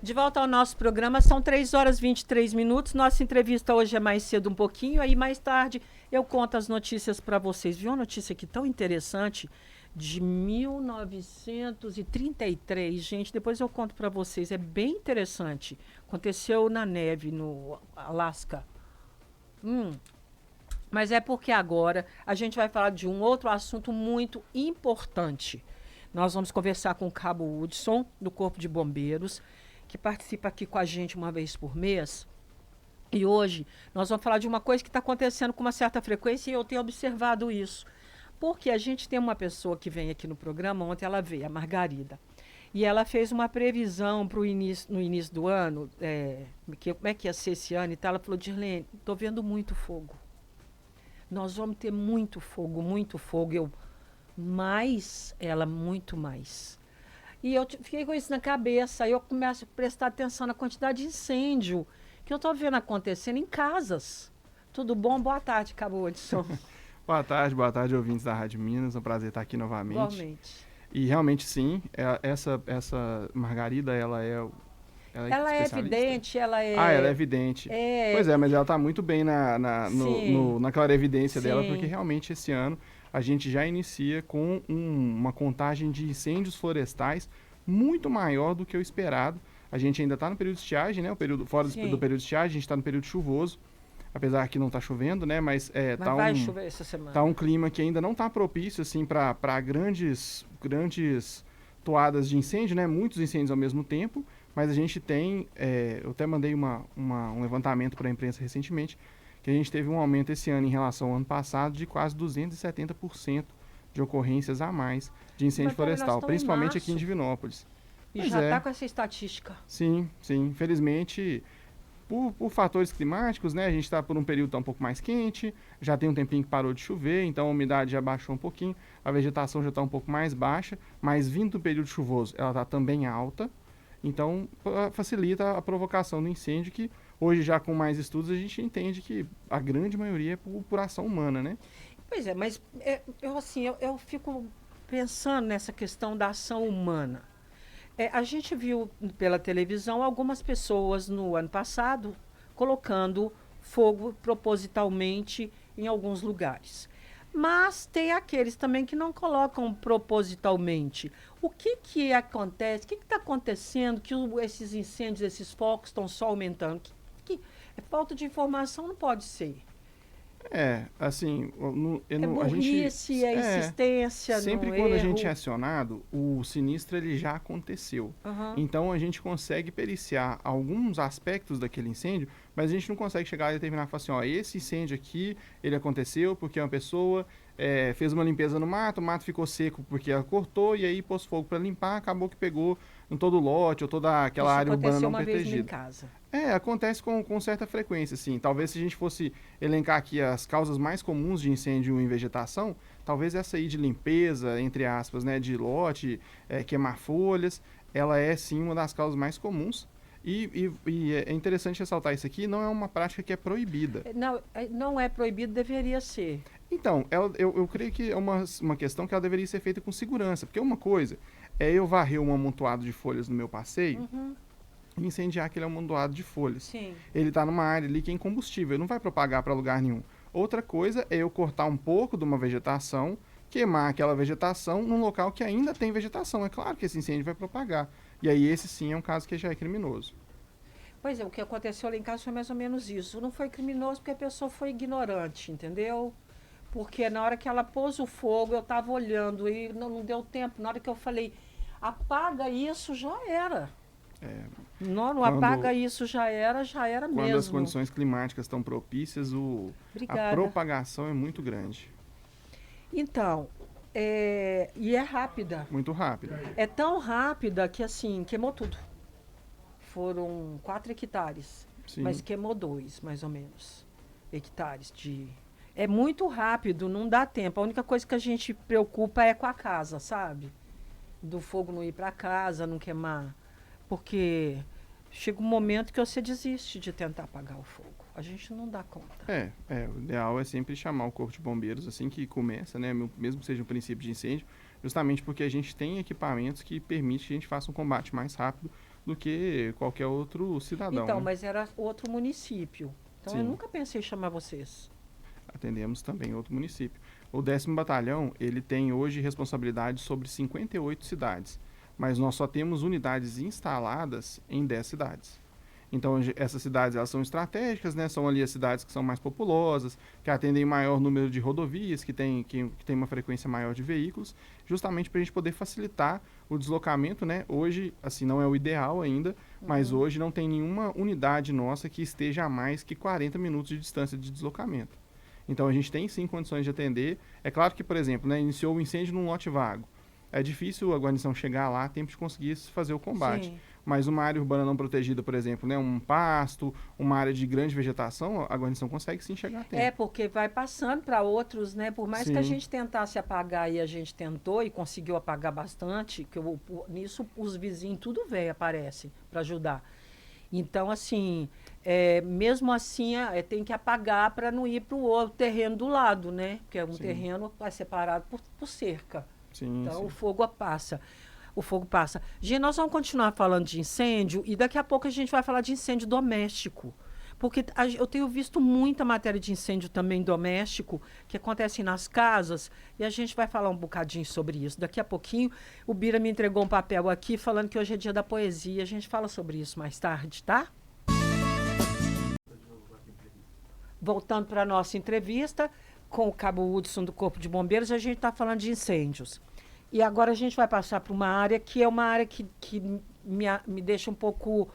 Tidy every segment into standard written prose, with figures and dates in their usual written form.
De volta ao nosso programa, são 3 horas e 23 minutos. Nossa entrevista hoje é mais cedo um pouquinho, aí mais tarde eu conto as notícias para vocês. Viu uma notícia aqui tão interessante de 1933, gente, depois eu conto para vocês, é bem interessante. Aconteceu na neve, no Alasca. Mas é porque agora a gente vai falar de um outro assunto muito importante. Nós vamos conversar com o Cabo Hudson, do Corpo de Bombeiros, que participa aqui com a gente uma vez por mês. E hoje nós vamos falar de uma coisa que está acontecendo com uma certa frequência e eu tenho observado isso. Porque a gente tem uma pessoa que vem aqui no programa, ontem ela veio, a Margarida. E ela fez uma previsão para no início do ano, como é que ia ser esse ano e tal. Ela falou, Dirlene, estou vendo muito fogo. Nós vamos ter muito fogo, muito fogo. Muito mais. E eu fiquei com isso na cabeça. Aí eu começo a prestar atenção na quantidade de incêndio que eu estou vendo acontecendo em casas. Tudo bom? Boa tarde, Cabo Hudson. Boa tarde, ouvintes da Rádio Minas. É um prazer estar aqui novamente. Igualmente. E realmente, sim, essa Margarida, ela é evidente, ela é... Ah, ela é evidente. Pois é, mas ela está muito bem na clarevidência dela, porque realmente esse ano a gente já inicia com uma contagem de incêndios florestais muito maior do que o esperado. A gente ainda está no período de estiagem, né? Fora do período de estiagem, a gente está no período chuvoso, apesar que não está chovendo, né? Mas vai chover essa semana. Tá um clima que ainda não está propício assim para grandes toadas de incêndio, né? Muitos incêndios ao mesmo tempo. Mas a gente tem, eu até mandei um levantamento para a imprensa recentemente, que a gente teve um aumento esse ano em relação ao ano passado de quase 270% de ocorrências a mais de incêndio florestal, principalmente aqui em Divinópolis. E já está com essa estatística. Sim. Infelizmente, por fatores climáticos, né? A gente está por um período tá um pouco mais quente, já tem um tempinho que parou de chover, então a umidade já baixou um pouquinho, a vegetação já está um pouco mais baixa, mas vindo do período chuvoso, ela está também alta. Então, facilita a provocação do incêndio, que hoje, já com mais estudos, a gente entende que a grande maioria é por ação humana, né? Pois é, mas eu fico pensando nessa questão da ação humana. A gente viu pela televisão algumas pessoas no ano passado colocando fogo propositalmente em alguns lugares. Mas tem aqueles também que não colocam propositalmente. O que acontece? O que está acontecendo que esses incêndios, esses focos estão só aumentando? Falta de informação não pode ser. Assim... burrice, insistência sempre no quando erro. A gente é acionado, o sinistro ele já aconteceu. Então a gente consegue periciar alguns aspectos daquele incêndio, mas a gente não consegue chegar e determinar e falar assim, esse incêndio aqui, ele aconteceu porque uma pessoa fez uma limpeza no mato, o mato ficou seco porque ela cortou e aí pôs fogo para limpar, acabou que pegou em todo o lote ou toda aquela área urbana não protegida. Isso aconteceu uma vez em casa. Acontece com certa frequência, sim. Talvez se a gente fosse elencar aqui as causas mais comuns de incêndio em vegetação, talvez essa aí de limpeza, entre aspas, né, de lote, queimar folhas, ela é sim uma das causas mais comuns. E é interessante ressaltar isso aqui, não é uma prática que é proibida. Não é proibido, deveria ser. Então, eu creio que é uma questão que ela deveria ser feita com segurança, porque uma coisa é eu varrer um amontoado de folhas no meu passeio, e incendiar aquele amontoado de folhas. Sim. Ele está numa área ali que é incombustível, ele não vai propagar para lugar nenhum. Outra coisa é eu cortar um pouco de uma vegetação, queimar aquela vegetação num local que ainda tem vegetação. É claro que esse incêndio vai propagar. E aí esse sim é um caso que já é criminoso. Pois é, o que aconteceu lá em casa foi mais ou menos isso. Não foi criminoso porque a pessoa foi ignorante, entendeu? Porque na hora que ela pôs o fogo, eu estava olhando e não deu tempo. Na hora que eu falei, apaga isso, já era. Não apaga isso, já era mesmo. Quando as condições climáticas estão propícias, a propagação é muito grande. Então, e é rápida. Muito rápida. É tão rápida que, assim, queimou tudo. Foram 4 hectares, Sim. Mas queimou 2, mais ou menos, hectares de... É muito rápido, não dá tempo. A única coisa que a gente preocupa é com a casa, sabe? Do fogo não ir para casa, não queimar. Porque chega um momento que você desiste de tentar apagar o fogo. A gente não dá conta. O ideal é sempre chamar o Corpo de Bombeiros assim que começa, né? Mesmo que seja um princípio de incêndio, justamente porque a gente tem equipamentos que permitem que a gente faça um combate mais rápido do que qualquer outro cidadão. Então, né? mas era outro município. Então, eu Sim. nunca pensei em chamar vocês. Atendemos também outro município. O 10º Batalhão, ele tem hoje responsabilidade sobre 58 cidades, mas nós só temos unidades instaladas em 10 cidades. Então, essas cidades elas são estratégicas, né? São ali as cidades que são mais populosas, que atendem maior número de rodovias, que tem uma frequência maior de veículos, justamente para a gente poder facilitar o deslocamento, né? Hoje, assim, não é o ideal ainda, mas hoje não tem nenhuma unidade nossa que esteja a mais que 40 minutos de distância de deslocamento. Então, a gente tem sim condições de atender. É claro que, por exemplo, né, iniciou o incêndio num lote vago. É difícil a guarnição chegar lá a tempo de conseguir fazer o combate. Sim. Mas uma área urbana não protegida, por exemplo, né, um pasto, uma área de grande vegetação, a guarnição consegue sim chegar a tempo. É, porque vai passando para outros, né? Por mais que a Sim. gente tentasse apagar e a gente tentou e conseguiu apagar bastante, que nisso os vizinhos tudo veio, aparece para ajudar. Então, assim, mesmo assim, tem que apagar para não ir para o outro terreno do lado, né? Porque é um Sim. terreno separado por cerca. Sim, Então, sim. o fogo passa. O fogo passa. Gente, nós vamos continuar falando de incêndio e daqui a pouco a gente vai falar de incêndio doméstico. Porque eu tenho visto muita matéria de incêndio também doméstico que acontece nas casas e a gente vai falar um bocadinho sobre isso. Daqui a pouquinho, o Bira me entregou um papel aqui falando que hoje é dia da poesia. A gente fala sobre isso mais tarde, tá? Voltando para a nossa entrevista com o Cabo Hudson do Corpo de Bombeiros, a gente está falando de incêndios. E agora a gente vai passar para uma área que é uma área que me deixa um pouco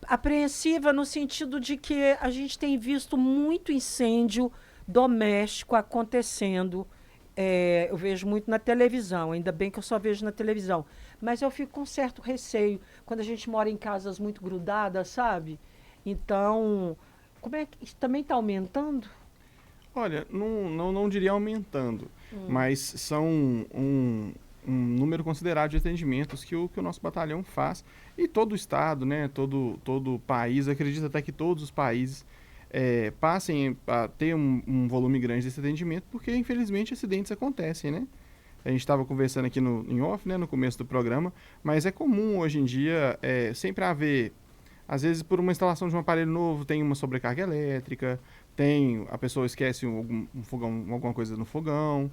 apreensiva no sentido de que a gente tem visto muito incêndio doméstico acontecendo. Eu vejo muito na televisão, ainda bem que eu só vejo na televisão. Mas eu fico com certo receio quando a gente mora em casas muito grudadas, sabe? Então, como é que isso também está aumentando? Olha, não diria aumentando, mas são um número considerável de atendimentos que o nosso batalhão faz. E todo o estado, né, todo o país, acredito até que todos os países passem a ter um volume grande desse atendimento, porque infelizmente acidentes acontecem, né? A gente estava conversando aqui em off, né, no começo do programa, mas é comum hoje em dia sempre haver, às vezes por uma instalação de um aparelho novo, tem uma sobrecarga elétrica, a pessoa esquece um fogão, alguma coisa no fogão,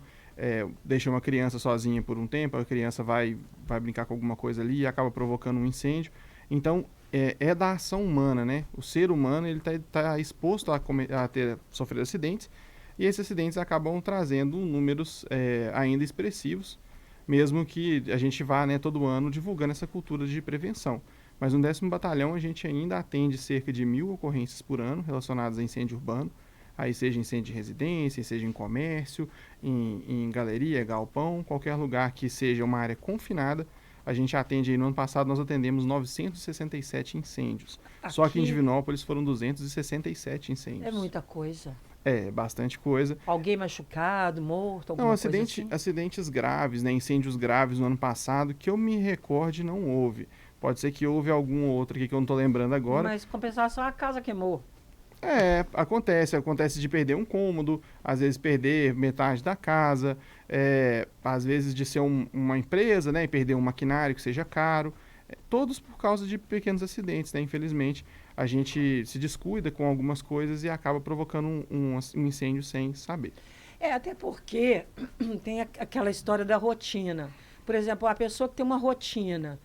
deixa uma criança sozinha por um tempo, a criança vai brincar com alguma coisa ali e acaba provocando um incêndio. Então, é da ação humana, né? O ser humano ele tá exposto a sofrer acidentes, e esses acidentes acabam trazendo números ainda expressivos, mesmo que a gente vá, né, todo ano divulgando essa cultura de prevenção. Mas no 10º Batalhão a gente ainda atende cerca de 1.000 ocorrências por ano relacionadas a incêndio urbano, aí seja incêndio de residência, seja em comércio, em galeria, galpão, qualquer lugar que seja uma área confinada. A gente atende aí, no ano passado nós atendemos 967 incêndios. Só que em Divinópolis foram 267 incêndios. É muita coisa. É, bastante coisa. Alguém machucado, morto, alguma Não, coisa assim? acidentes graves, né, incêndios graves no ano passado, que eu me recorde, não houve. Pode ser que houve algum outro aqui que eu não estou lembrando agora. Mas compensação a casa queimou. Acontece de perder um cômodo, às vezes perder metade da casa, às vezes de ser uma empresa, né, e perder um maquinário que seja caro, todos por causa de pequenos acidentes, né, infelizmente a gente se descuida com algumas coisas e acaba provocando um incêndio sem saber. Até porque tem aquela história da rotina. Por exemplo, a pessoa que tem uma rotina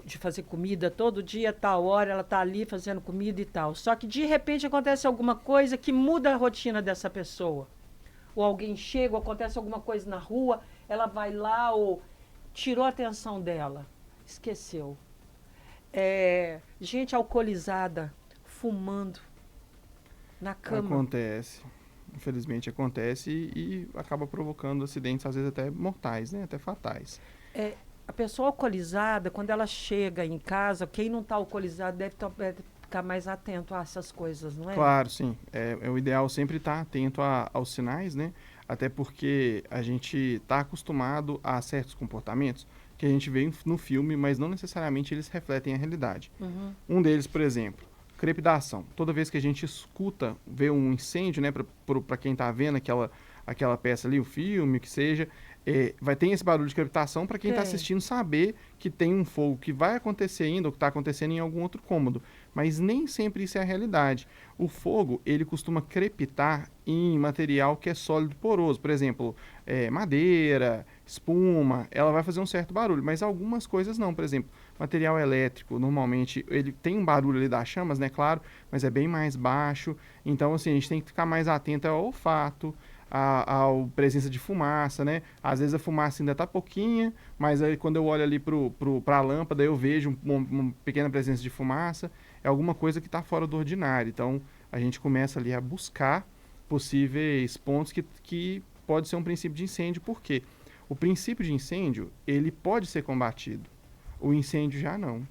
de fazer comida todo dia, tal hora, ela está ali fazendo comida e tal. Só que de repente acontece alguma coisa que muda a rotina dessa pessoa. Ou alguém chega, ou acontece alguma coisa na rua, ela vai lá ou tirou a atenção dela, esqueceu. Gente alcoolizada, fumando na cama. Acontece. Infelizmente acontece e acaba provocando acidentes, às vezes até mortais, né? Até fatais. A pessoa alcoolizada, quando ela chega em casa, quem não está alcoolizado deve ficar mais atento a essas coisas, não é? Claro, sim. O ideal sempre estar atento aos sinais, né? Até porque a gente está acostumado a certos comportamentos que a gente vê no filme, mas não necessariamente eles refletem a realidade. Uhum. Um deles, por exemplo, crepidação. Toda vez que a gente vê um incêndio, né, para quem está vendo aquela peça ali, o filme, que seja, vai ter esse barulho de crepitação para quem está Tem. assistindo saber que tem um fogo que vai acontecer ainda ou que está acontecendo em algum outro cômodo. Mas nem sempre isso é a realidade. O fogo, ele costuma crepitar em material que é sólido poroso. Por exemplo, madeira, espuma, ela vai fazer um certo barulho, mas algumas coisas não. Por exemplo, material elétrico, normalmente, ele tem um barulho ali das chamas, né, claro, mas é bem mais baixo. Então, assim, a gente tem que ficar mais atento ao olfato, a presença de fumaça, né? Às vezes a fumaça ainda tá pouquinha, mas aí quando eu olho ali para a lâmpada, eu vejo uma pequena presença de fumaça. É alguma coisa que está fora do ordinário. Então, a gente começa ali a buscar possíveis pontos que pode ser um princípio de incêndio. Por quê? O princípio de incêndio, ele pode ser combatido. O incêndio já não.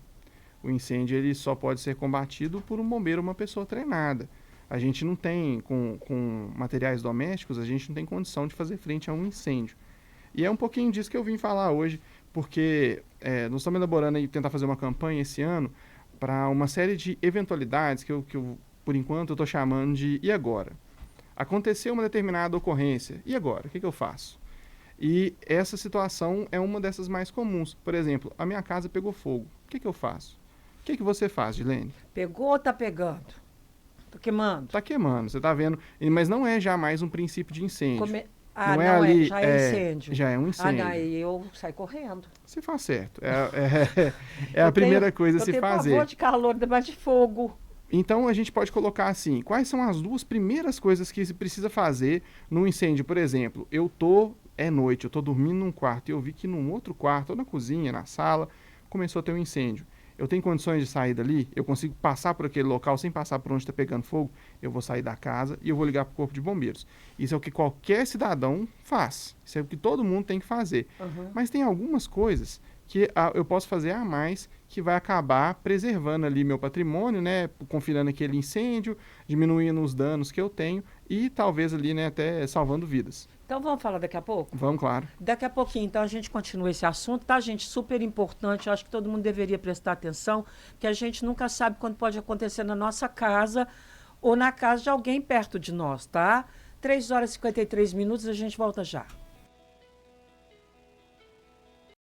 O incêndio, ele só pode ser combatido por um bombeiro ou uma pessoa treinada. A gente não tem, com materiais domésticos, a gente não tem condição de fazer frente a um incêndio. E é um pouquinho disso que eu vim falar hoje, porque nós estamos elaborando e tentar fazer uma campanha esse ano para uma série de eventualidades que eu por enquanto, eu estou chamando de e agora? Aconteceu uma determinada ocorrência, e agora? O que eu faço? E essa situação é uma dessas mais comuns. Por exemplo, a minha casa pegou fogo. O que eu faço? O que você faz, Gilene? Pegou ou tá pegando? Tá queimando? Tá queimando, você tá vendo. Mas não é jamais um princípio de incêndio. Ah, não não ali, já é incêndio. Já é um incêndio. Ah, daí eu saio correndo. Você faz certo. É a primeira coisa a se fazer. Eu tenho pavor de calor, debaixo de fogo. Então, a gente pode colocar assim, quais são as duas primeiras coisas que se precisa fazer num incêndio? Por exemplo, é noite, eu tô dormindo num quarto e eu vi que num outro quarto, ou na cozinha, na sala, começou a ter um incêndio. Eu tenho condições de sair dali? Eu consigo passar por aquele local sem passar por onde está pegando fogo? Eu vou sair da casa e eu vou ligar para o Corpo de Bombeiros. Isso é o que qualquer cidadão faz. Isso é o que todo mundo tem que fazer. Uhum. Mas tem algumas coisas que eu posso fazer a mais que vai acabar preservando ali meu patrimônio, né, confinando aquele incêndio, diminuindo os danos que eu tenho e talvez ali, né, até salvando vidas. Então vamos falar daqui a pouco? Vamos, claro. Daqui a pouquinho, então, a gente continua esse assunto, tá, gente? Super importante, eu acho que todo mundo deveria prestar atenção, que a gente nunca sabe quando pode acontecer na nossa casa ou na casa de alguém perto de nós, tá? 3h53, a gente volta já.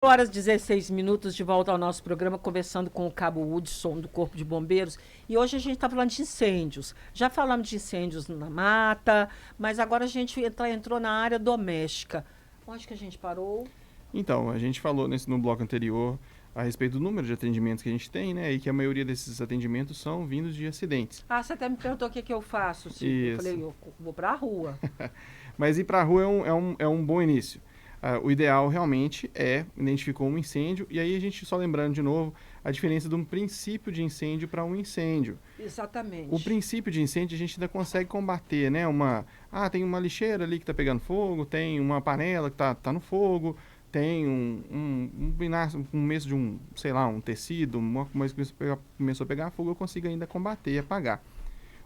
3h16, de volta ao nosso programa, conversando com o Cabo Hudson, do Corpo de Bombeiros. E hoje a gente está falando de incêndios. Já falamos de incêndios na mata, mas agora a gente entrou na área doméstica. Onde que a gente parou? Então, a gente falou no bloco anterior a respeito do número de atendimentos que a gente tem, né? E que a maioria desses atendimentos são vindos de acidentes. Ah, você até me perguntou o que eu faço, Chico. Isso. Eu falei, eu vou para a rua. Mas ir para a rua é um bom início. O ideal realmente identificou um incêndio, e aí a gente, só lembrando de novo, a diferença de um princípio de incêndio para um incêndio. Exatamente. O princípio de incêndio a gente ainda consegue combater, né? Tem uma lixeira ali que está pegando fogo, tem uma panela que tá no fogo, tem um começo de um tecido, uma coisa que começou a pegar fogo, eu consigo ainda combater e apagar.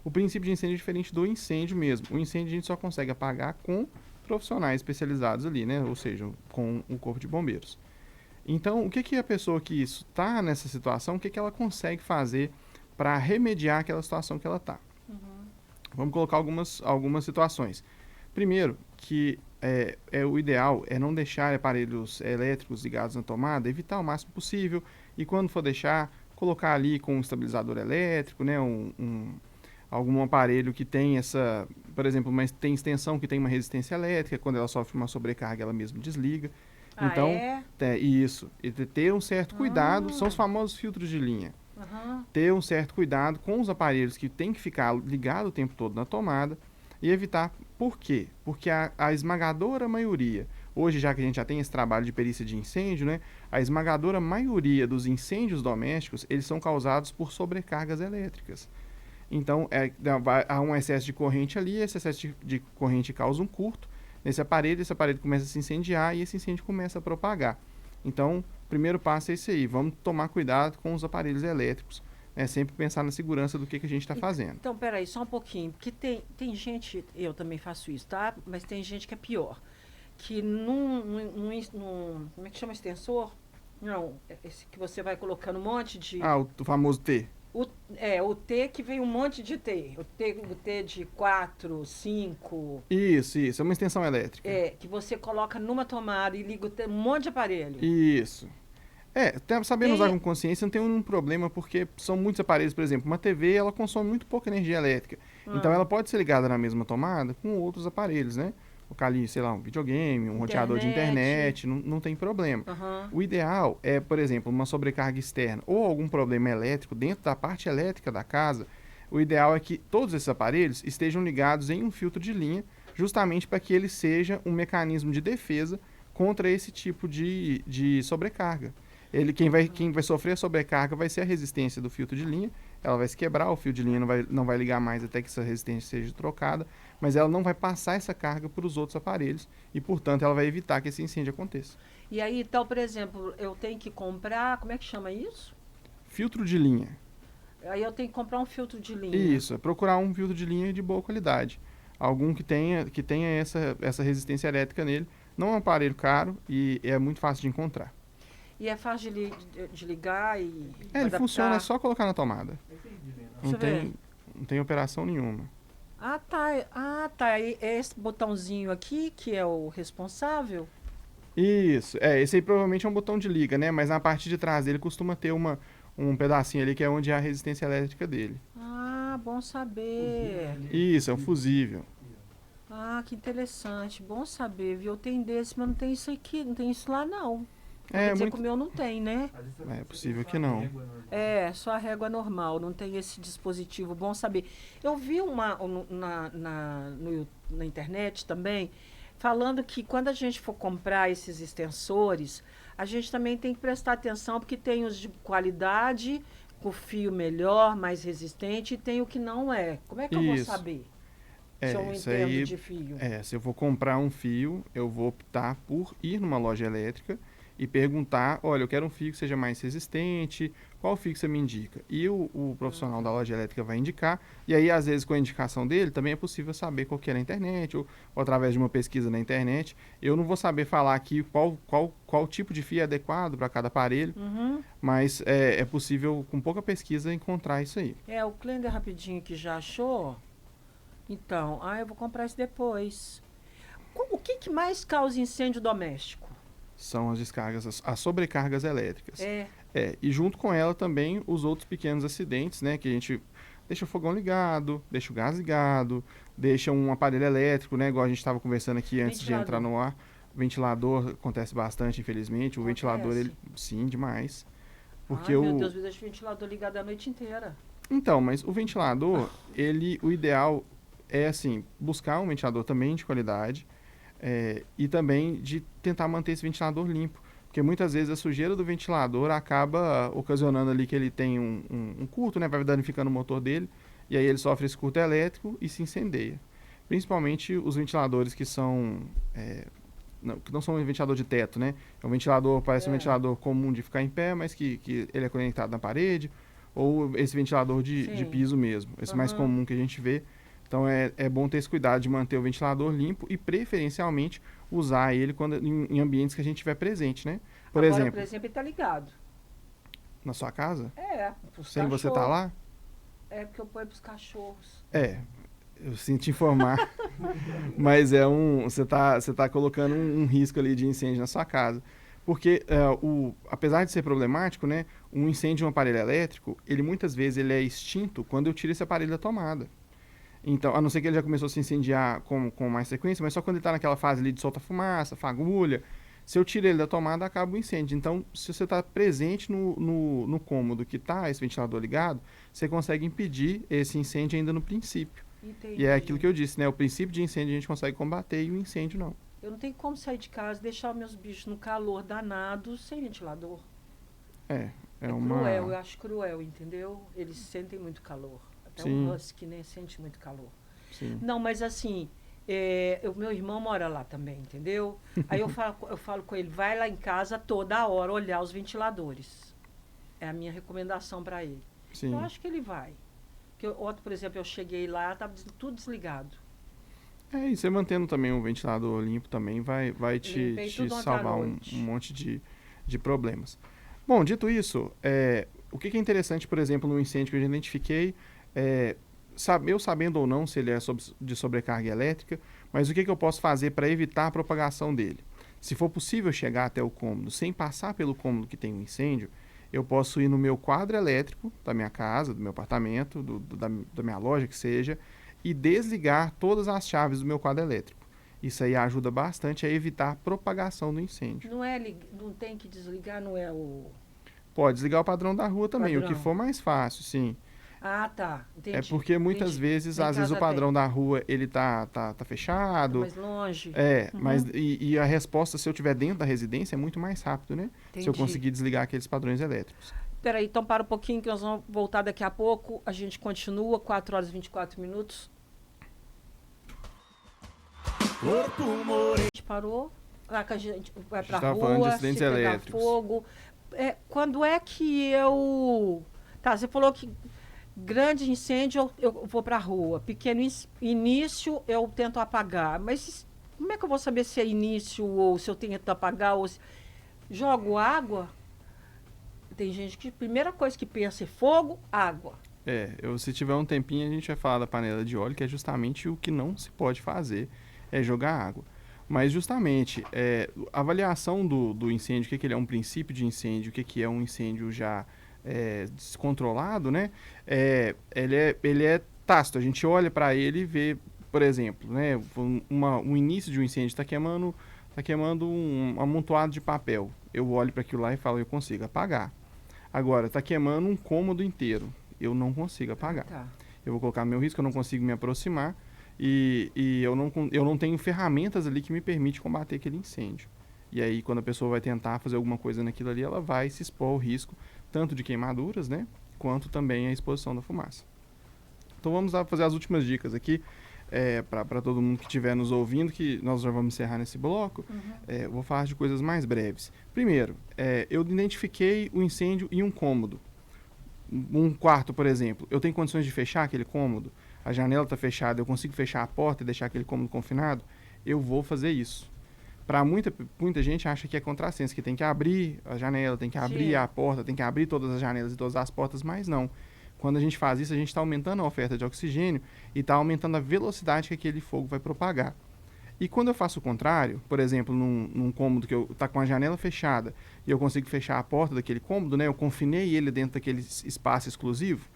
O princípio de incêndio é diferente do incêndio mesmo. O incêndio a gente só consegue apagar com profissionais especializados ali, né? Ou seja, com o Corpo de Bombeiros. Então, o que a pessoa que está nessa situação, o que ela consegue fazer para remediar aquela situação que ela está? Uhum. Vamos colocar algumas situações. Primeiro, que o ideal é não deixar aparelhos elétricos ligados na tomada, evitar o máximo possível, e quando for deixar, colocar ali com um estabilizador elétrico, né? Algum aparelho que tem por exemplo, mas tem extensão que tem uma resistência elétrica, quando ela sofre uma sobrecarga, ela mesma desliga. Então, isso. E ter um certo cuidado, são os famosos filtros de linha. Uhum. Ter um certo cuidado com os aparelhos que tem que ficar ligado o tempo todo na tomada e evitar. Por quê? Porque a esmagadora maioria, hoje já que a gente já tem esse trabalho de perícia de incêndio, né, a esmagadora maioria dos incêndios domésticos, eles são causados por sobrecargas elétricas. Então, há um excesso de corrente ali, esse excesso de corrente causa um curto nesse aparelho, esse aparelho começa a se incendiar e esse incêndio começa a propagar. Então, o primeiro passo é esse aí, vamos tomar cuidado com os aparelhos elétricos, né, sempre pensar na segurança do que a gente está fazendo. Então, peraí, só um pouquinho, porque tem gente, eu também faço isso, tá? Mas tem gente que é pior, que como é que chama extensor? Não, esse que você vai colocando um monte de... O famoso T. O T que vem um monte de T. O T de 4, 5. Isso, é uma extensão elétrica. Que você coloca numa tomada e liga um monte de aparelho. Isso. Sabendo usar com consciência não tem nenhum problema, porque são muitos aparelhos. Por exemplo, uma TV, ela consome muito pouca energia elétrica. Então, ela pode ser ligada na mesma tomada com outros aparelhos, né? Colocar ali, sei lá, um videogame, um roteador de internet, não tem problema. O ideal é, por exemplo, uma sobrecarga externa ou algum problema elétrico dentro da parte elétrica da casa. O ideal é que todos esses aparelhos estejam ligados em um filtro de linha, justamente para que ele seja um mecanismo de defesa contra esse tipo de sobrecarga. Quem vai sofrer a sobrecarga vai ser a resistência do filtro de linha. Ela vai se quebrar, o fio de linha não vai ligar mais até que essa resistência seja trocada, mas ela não vai passar essa carga para os outros aparelhos e, portanto, ela vai evitar que esse incêndio aconteça. E aí, então, por exemplo, eu tenho que comprar, como é que chama isso? Filtro de linha. Aí eu tenho que comprar um filtro de linha. Isso, é procurar um filtro de linha de boa qualidade. Algum que tenha essa resistência elétrica nele. Não é um aparelho caro e é muito fácil de encontrar. E é fácil de ligar e ele funciona, é só colocar na tomada. Não tem operação nenhuma. Ah, tá. E é esse botãozinho aqui que é o responsável? Isso. Esse aí provavelmente é um botão de liga, né? Mas na parte de trás dele costuma ter um pedacinho ali que é onde é a resistência elétrica dele. Ah, bom saber. Isso, é um fusível. Ah, que interessante. Bom saber, viu? Eu tenho desse, mas não tem isso aqui, não tem isso lá, não. Que o meu não tem, né? É possível que não. Só a régua normal, não tem esse dispositivo, bom saber. Eu vi na internet também, falando que quando a gente for comprar esses extensores, a gente também tem que prestar atenção, porque tem os de qualidade, com fio melhor, mais resistente, e tem o que não é. Como é que eu vou saber? Se eu não entendo de fio. Se eu vou comprar um fio, eu vou optar por ir numa loja elétrica e perguntar, olha, eu quero um fio que seja mais resistente, qual fio que você me indica? E o profissional da loja elétrica vai indicar, e aí às vezes com a indicação dele também é possível saber qual que é na internet, ou através de uma pesquisa na internet. Eu não vou saber falar aqui qual tipo de fio é adequado para cada aparelho, mas é possível com pouca pesquisa encontrar isso aí. O Klender rapidinho que já achou, então, eu vou comprar isso depois. O que mais causa incêndio doméstico? São as descargas, as sobrecargas elétricas. E junto com ela também os outros pequenos acidentes, né? Que a gente deixa o fogão ligado, deixa o gás ligado, deixa um aparelho elétrico, né? Igual a gente estava conversando aqui antes de entrar no ar. O ventilador acontece bastante, infelizmente. O ventilador, sim, demais. Porque meu Deus, me deixa o ventilador ligado a noite inteira. Então, mas o ventilador, o ideal é, assim, buscar um ventilador também de qualidade, e também de tentar manter esse ventilador limpo, porque muitas vezes a sujeira do ventilador acaba ocasionando ali que ele tem um curto, né, vai danificando o motor dele, e aí ele sofre esse curto elétrico e se incendeia. Principalmente os ventiladores que não são um ventilador de teto, né? É um ventilador, parece um ventilador comum de ficar em pé, mas que ele é conectado na parede, ou esse ventilador de piso mesmo, esse mais comum que a gente vê. Então é bom ter esse cuidado de manter o ventilador limpo e preferencialmente usar ele em ambientes que a gente estiver presente, né? Por exemplo, ele está ligado. Na sua casa? Sem você estar lá? Porque eu ponho para os cachorros. Eu sinto informar, mas você tá colocando um risco ali de incêndio na sua casa. Porque apesar de ser problemático, né, um incêndio de um aparelho elétrico, ele muitas vezes ele é extinto quando eu tiro esse aparelho da tomada. Então, a não ser que ele já começou a se incendiar com mais frequência, mas só quando ele está naquela fase ali de solta fumaça, fagulha, se eu tiro ele da tomada, acaba o incêndio. Então, se você está presente no cômodo que está esse ventilador ligado, você consegue impedir esse incêndio ainda no princípio. Entendi. E é aquilo que eu disse, né? O princípio de incêndio a gente consegue combater e o incêndio não. Eu não tenho como sair de casa e deixar meus bichos no calor danado sem ventilador. Cruel, eu acho cruel, entendeu? Eles sentem muito calor. Até um husky, né? Sente muito calor. Sim. Não, mas assim, o meu irmão mora lá também, entendeu? Aí eu falo com ele, vai lá em casa toda hora olhar os ventiladores. É a minha recomendação para ele. Sim. Eu acho que ele vai. Porque ontem, por exemplo, eu cheguei lá, estava tudo desligado. E você mantendo também o ventilador limpo também vai te salvar um monte de problemas. Bom, dito isso, O que é interessante, por exemplo, no incêndio que eu já identifiquei, eu sabendo ou não se ele é de sobrecarga elétrica, mas o que eu posso fazer para evitar a propagação dele? Se for possível chegar até o cômodo sem passar pelo cômodo que tem um incêndio, eu posso ir no meu quadro elétrico da minha casa, do meu apartamento, da minha loja, que seja, e desligar todas as chaves do meu quadro elétrico. Isso aí ajuda bastante a evitar a propagação do incêndio. Não tem que desligar, não é o Pode desligar o padrão da rua também, o que for mais fácil, sim. Ah, tá. Entendi. É porque muitas vezes, às vezes o padrão da rua, ele tá fechado. Mais longe. Mas e a resposta, se eu estiver dentro da residência, é muito mais rápido, né? Entendi. Se eu conseguir desligar aqueles padrões elétricos. Peraí, então para um pouquinho que nós vamos voltar daqui a pouco. A gente continua, 4 horas e 24 minutos. A gente parou, lá que a gente vai pra rua, se pegar fogo. Quando é que eu... Tá, você falou que grande incêndio eu vou pra rua, pequeno início eu tento apagar. Mas como é que eu vou saber se é início ou se eu tento apagar? Ou se... Jogo água? Tem gente que a primeira coisa que pensa é fogo, água. Se tiver um tempinho, a gente vai falar da panela de óleo, que é justamente o que não se pode fazer, é jogar água. Mas justamente, a avaliação do incêndio, o que ele é um princípio de incêndio, o que é um incêndio já descontrolado, né? Ele é tácito, a gente olha para ele e vê, por exemplo, né, um início de um incêndio está queimando um amontoado de papel. Eu olho para aquilo lá e falo, eu consigo apagar. Agora, está queimando um cômodo inteiro, eu não consigo apagar. Tá. Eu vou colocar meu risco, eu não consigo me aproximar e eu não tenho ferramentas ali que me permite combater aquele incêndio. E aí, quando a pessoa vai tentar fazer alguma coisa naquilo ali, ela vai se expor ao risco, tanto de queimaduras, né, quanto também a exposição da fumaça. Então, vamos lá fazer as últimas dicas aqui, para todo mundo que estiver nos ouvindo, que nós já vamos encerrar nesse bloco. Vou falar de coisas mais breves. Primeiro, eu identifiquei o incêndio em um cômodo. Um quarto, por exemplo, eu tenho condições de fechar aquele cômodo? A janela está fechada, eu consigo fechar a porta e deixar aquele cômodo confinado? Eu vou fazer isso. Para muita gente acha que é contrassenso, que tem que abrir a janela, tem que abrir a porta, tem que abrir todas as janelas e todas as portas, mas não. Quando a gente faz isso, a gente está aumentando a oferta de oxigênio e está aumentando a velocidade que aquele fogo vai propagar. E quando eu faço o contrário, por exemplo, num cômodo que está com a janela fechada e eu consigo fechar a porta daquele cômodo, né, eu confinei ele dentro daquele espaço exclusivo,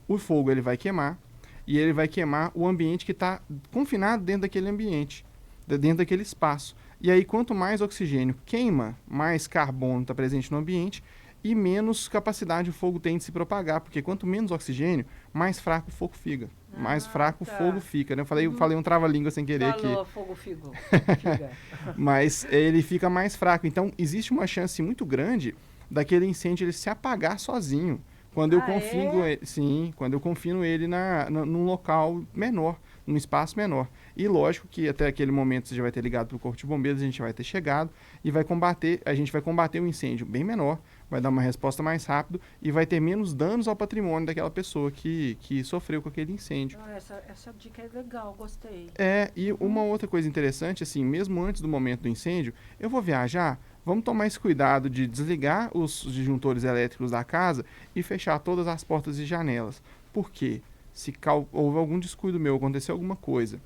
o fogo ele vai queimar e ele vai queimar o ambiente que está confinado dentro daquele ambiente, dentro daquele espaço. E aí, quanto mais oxigênio queima, mais carbono está presente no ambiente e menos capacidade o fogo tem de se propagar, porque quanto menos oxigênio, mais fraco o fogo fica. Mais fraco o fogo fica, né? Eu falei um trava-língua sem querer aqui. Fogo fica. Mas ele fica mais fraco. Então, existe uma chance muito grande daquele incêndio ele se apagar sozinho. Quando eu confino ele, quando eu confino ele num local menor, num espaço menor. E lógico que até aquele momento você já vai ter ligado para o Corpo de Bombeiros, a gente vai ter chegado e a gente vai combater o incêndio bem menor, vai dar uma resposta mais rápido e vai ter menos danos ao patrimônio daquela pessoa que sofreu com aquele incêndio. Essa dica é legal, gostei. E uma outra coisa interessante, assim, mesmo antes do momento do incêndio, eu vou viajar, vamos tomar esse cuidado de desligar os disjuntores elétricos da casa e fechar todas as portas e janelas. Por quê? Se houve algum descuido meu, aconteceu alguma coisa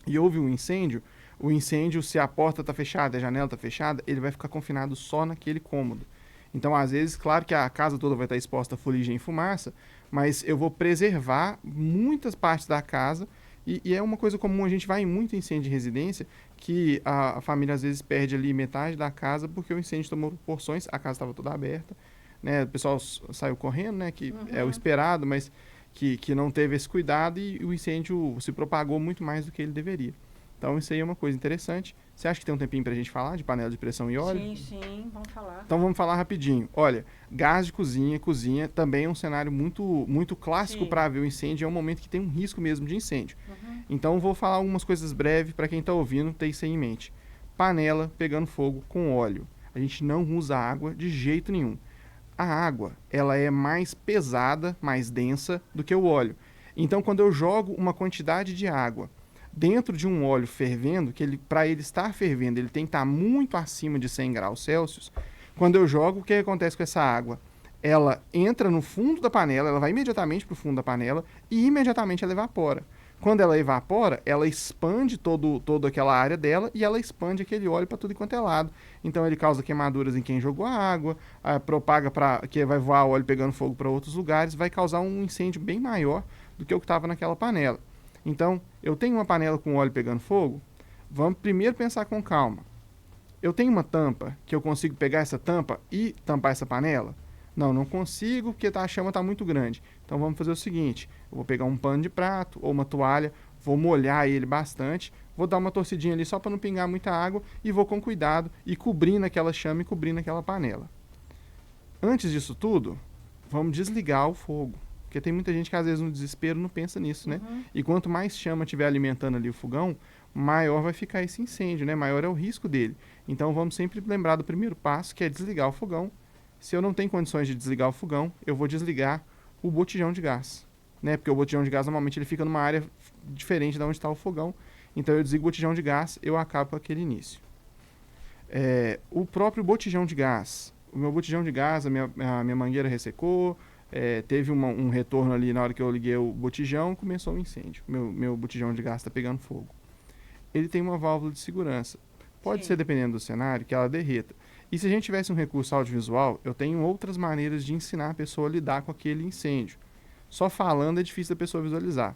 e houve um incêndio, o incêndio, se a porta está fechada, a janela está fechada, ele vai ficar confinado só naquele cômodo. Então, às vezes, claro que a casa toda vai estar exposta a fuligem e fumaça, mas eu vou preservar muitas partes da casa e é uma coisa comum, a gente vai em muito incêndio de residência, que a família às vezes perde ali metade da casa porque o incêndio tomou proporções, a casa estava toda aberta, né? O pessoal saiu correndo, né? Que é o esperado, mas que não teve esse cuidado e o incêndio se propagou muito mais do que ele deveria. Então, isso aí é uma coisa interessante. Você acha que tem um tempinho pra gente falar de panela de pressão e óleo? Sim, vamos falar. Então, vamos falar rapidinho. Olha, gás de cozinha também é um cenário muito, muito clássico para ver o incêndio. É um momento que tem um risco mesmo de incêndio. Então, vou falar algumas coisas breves para quem está ouvindo ter isso aí em mente. Panela pegando fogo com óleo. A gente não usa água de jeito nenhum. A água, ela é mais pesada, mais densa do que o óleo. Então, quando eu jogo uma quantidade de água dentro de um óleo fervendo, que para ele estar fervendo, ele tem que estar muito acima de 100 graus Celsius, quando eu jogo, o que acontece com essa água? ela entra no fundo da panela, ela vai imediatamente para o fundo da panela e imediatamente ela evapora. Quando ela evapora, ela expande toda aquela área dela e ela expande aquele óleo para tudo quanto é lado. Então ele causa queimaduras em quem jogou a água, propaga para que vai voar óleo pegando fogo para outros lugares, vai causar um incêndio bem maior do que o que estava naquela panela. Então, eu tenho uma panela com óleo pegando fogo, vamos primeiro pensar com calma. Eu tenho uma tampa que eu consigo pegar essa tampa e tampar essa panela? Não, não consigo porque a chama está muito grande. Então vamos fazer o seguinte, eu vou pegar um pano de prato ou uma toalha, vou molhar ele bastante, vou dar uma torcidinha ali só para não pingar muita água e vou com cuidado e cobrindo aquela chama e cobrindo aquela panela. Antes disso tudo, vamos desligar o fogo. Porque tem muita gente que às vezes no desespero não pensa nisso, né? E quanto mais chama estiver alimentando ali o fogão, maior vai ficar esse incêndio, né? Maior é o risco dele. Então vamos sempre lembrar do primeiro passo, que é desligar o fogão. Se eu não tenho condições de desligar o fogão, eu vou desligar o botijão de gás, né? Porque o botijão de gás normalmente ele fica numa área diferente de onde está o fogão. Então eu desligo o botijão de gás, eu acabo com aquele início. O próprio botijão de gás, o meu botijão de gás, a minha mangueira ressecou, teve um retorno ali na hora que eu liguei o botijão, começou um incêndio. Meu botijão de gás está pegando fogo. Ele tem uma válvula de segurança. Pode ser, dependendo do cenário, que ela derreta. E se a gente tivesse um recurso audiovisual, eu tenho outras maneiras de ensinar a pessoa a lidar com aquele incêndio. Só falando é difícil da pessoa visualizar.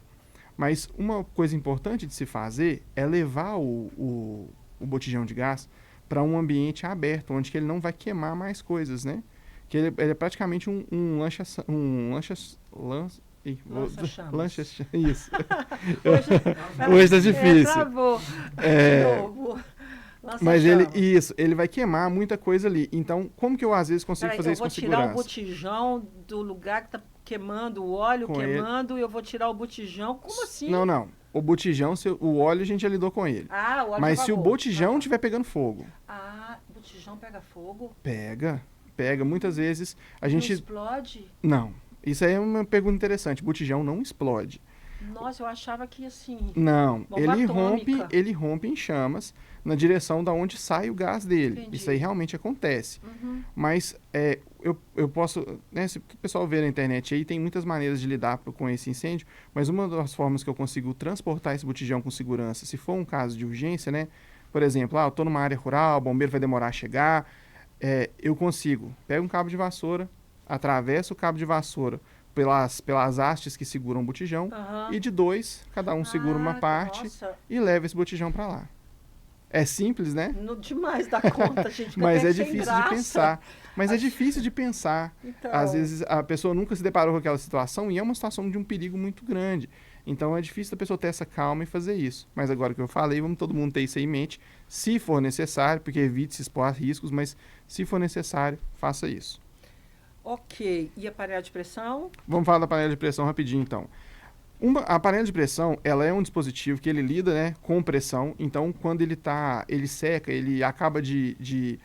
Mas uma coisa importante de se fazer é levar o botijão de gás para um ambiente aberto, onde que ele não vai queimar mais coisas, né? Que ele é praticamente um lancha-chamas. Isso. Hoje tá difícil. Travou. Mas ele vai queimar muita coisa ali. Então, como que eu às vezes consigo fazer isso com segurança? Eu vou tirar o botijão do lugar que tá queimando o óleo, e eu vou tirar o botijão. Como assim? Não. O botijão, o óleo a gente já lidou com ele. O óleo Mas se o botijão estiver pegando fogo. O botijão pega fogo? Pega. Muitas vezes a gente... Não explode? Não. Isso aí é uma pergunta interessante. Botijão não explode. Nossa, eu achava que assim... Não, ele rompe em chamas na direção da onde sai o gás dele. Entendi. Isso aí realmente acontece. Mas eu posso... Né, se o pessoal ver na internet aí, tem muitas maneiras de lidar com esse incêndio, mas uma das formas que eu consigo transportar esse botijão com segurança, se for um caso de urgência, né? Por exemplo, eu estou numa área rural, o bombeiro vai demorar a chegar, eu consigo. Pego um cabo de vassoura, atravesso o cabo de vassoura pelas hastes que seguram o botijão e de dois, cada um segura uma parte e leva esse botijão para lá. É simples, né? Demais da conta, gente. Mas é difícil de pensar. É difícil de pensar. Então... Às vezes a pessoa nunca se deparou com aquela situação e é uma situação de um perigo muito grande. Então é difícil da pessoa ter essa calma e fazer isso. Mas agora que eu falei, vamos todo mundo ter isso aí em mente, se for necessário, porque evite se expor a riscos, mas se for necessário, faça isso. Ok. E a panela de pressão? Vamos falar da panela de pressão rapidinho, então. A panela de pressão, ela é um dispositivo que ele lida, né, com pressão. Então, quando ele seca, ele acaba de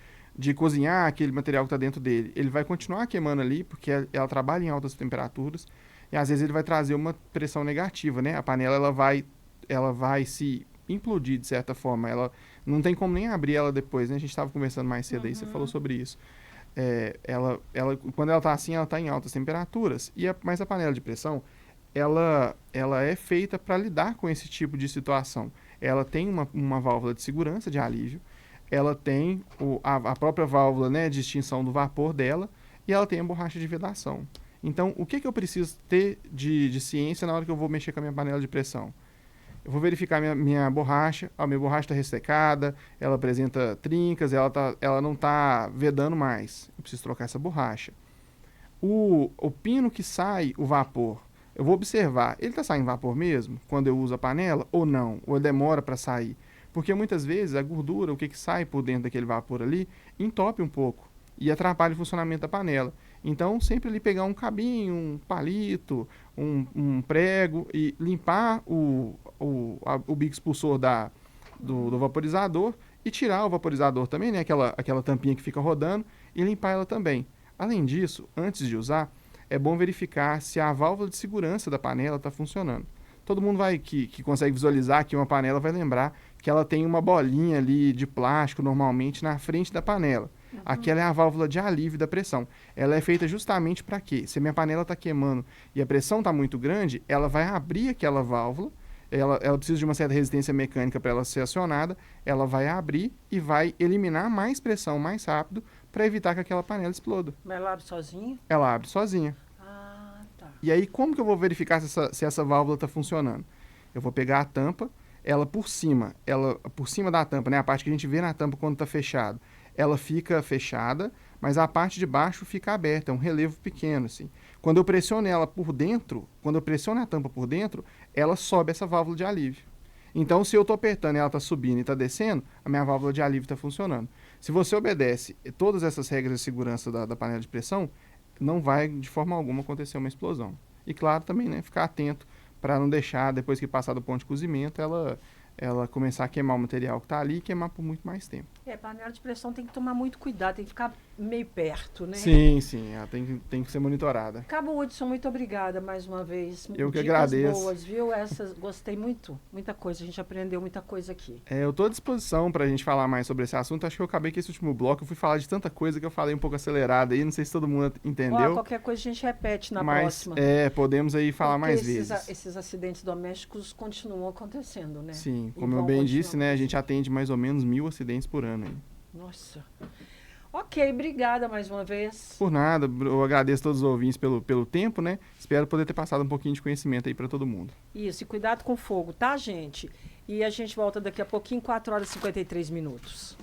cozinhar aquele material que está dentro dele. Ele vai continuar queimando ali, porque ela trabalha em altas temperaturas. E, às vezes, ele vai trazer uma pressão negativa, né? A panela, ela vai se implodir, de certa forma. Ela não tem como nem abrir ela depois, né? A gente estava conversando mais cedo aí, você falou sobre isso. Quando ela está assim, ela está em altas temperaturas. Mas a panela de pressão, ela é feita para lidar com esse tipo de situação. Ela tem uma válvula de segurança, de alívio, ela tem a própria válvula, né, de extinção do vapor dela, e ela tem a borracha de vedação. Então, o que eu preciso ter de ciência na hora que eu vou mexer com a minha panela de pressão? Eu vou verificar minha borracha. A minha borracha está ressecada, ela apresenta trincas, ela não está vedando mais. Eu preciso trocar essa borracha. O pino que sai o vapor, eu vou observar, ele está saindo vapor mesmo quando eu uso a panela ou não? Ou demora para sair? Porque muitas vezes a gordura, o que sai por dentro daquele vapor ali, entope um pouco e atrapalha o funcionamento da panela. Então, sempre ali pegar um cabinho, um palito, um prego e limpar o bico expulsor do vaporizador e tirar o vaporizador também, né? Aquela tampinha que fica rodando e limpar ela também. Além disso, antes de usar, é bom verificar se a válvula de segurança da panela está funcionando. Todo mundo que consegue visualizar aqui uma panela vai lembrar que ela tem uma bolinha ali de plástico normalmente na frente da panela. Aquela é a válvula de alívio da pressão. Ela é feita justamente para quê? Se a minha panela está queimando e a pressão está muito grande, ela vai abrir aquela válvula, ela precisa de uma certa resistência mecânica para ela ser acionada, ela vai abrir e vai eliminar mais pressão mais rápido para evitar que aquela panela exploda. Mas ela abre sozinha? Ela abre sozinha. Ah, tá. E aí, como que eu vou verificar se essa válvula está funcionando? Eu vou pegar a tampa, ela por cima da tampa, né, a parte que a gente vê na tampa quando está fechado, ela fica fechada, mas a parte de baixo fica aberta, é um relevo pequeno, assim. Quando eu pressiono ela por dentro, quando eu pressiono a tampa por dentro, ela sobe essa válvula de alívio. Então, se eu estou apertando e ela está subindo e está descendo, a minha válvula de alívio está funcionando. Se você obedece todas essas regras de segurança da panela de pressão, não vai de forma alguma acontecer uma explosão. E claro também, né, ficar atento para não deixar, depois que passar do ponto de cozimento, ela começar a queimar o material que está ali e queimar por muito mais tempo. Panela de pressão tem que tomar muito cuidado, tem que ficar meio perto, né? Sim, ela tem que ser monitorada. Cabo Hudson, muito obrigada mais uma vez. Eu que Dicas agradeço. boas, viu? Essas, gostei muito, muita coisa, a gente aprendeu muita coisa aqui. Eu estou à disposição para a gente falar mais sobre esse assunto. Acho que eu acabei que esse último bloco eu fui falar de tanta coisa que eu falei um pouco acelerado aí, não sei se todo mundo entendeu. Qualquer coisa a gente repete na mas, próxima. Podemos aí falar Porque mais vezes. Esses acidentes domésticos continuam acontecendo, né? Sim, E como eu vão bem continuar disse, né, a gente atende mais ou menos 1000 acidentes por ano aí. Nossa. Ok, obrigada mais uma vez. Por nada, eu agradeço a todos os ouvintes pelo tempo, né? Espero poder ter passado um pouquinho de conhecimento aí para todo mundo. Isso, e cuidado com o fogo, tá, gente? E a gente volta daqui a pouquinho, 4 horas e 53 minutos.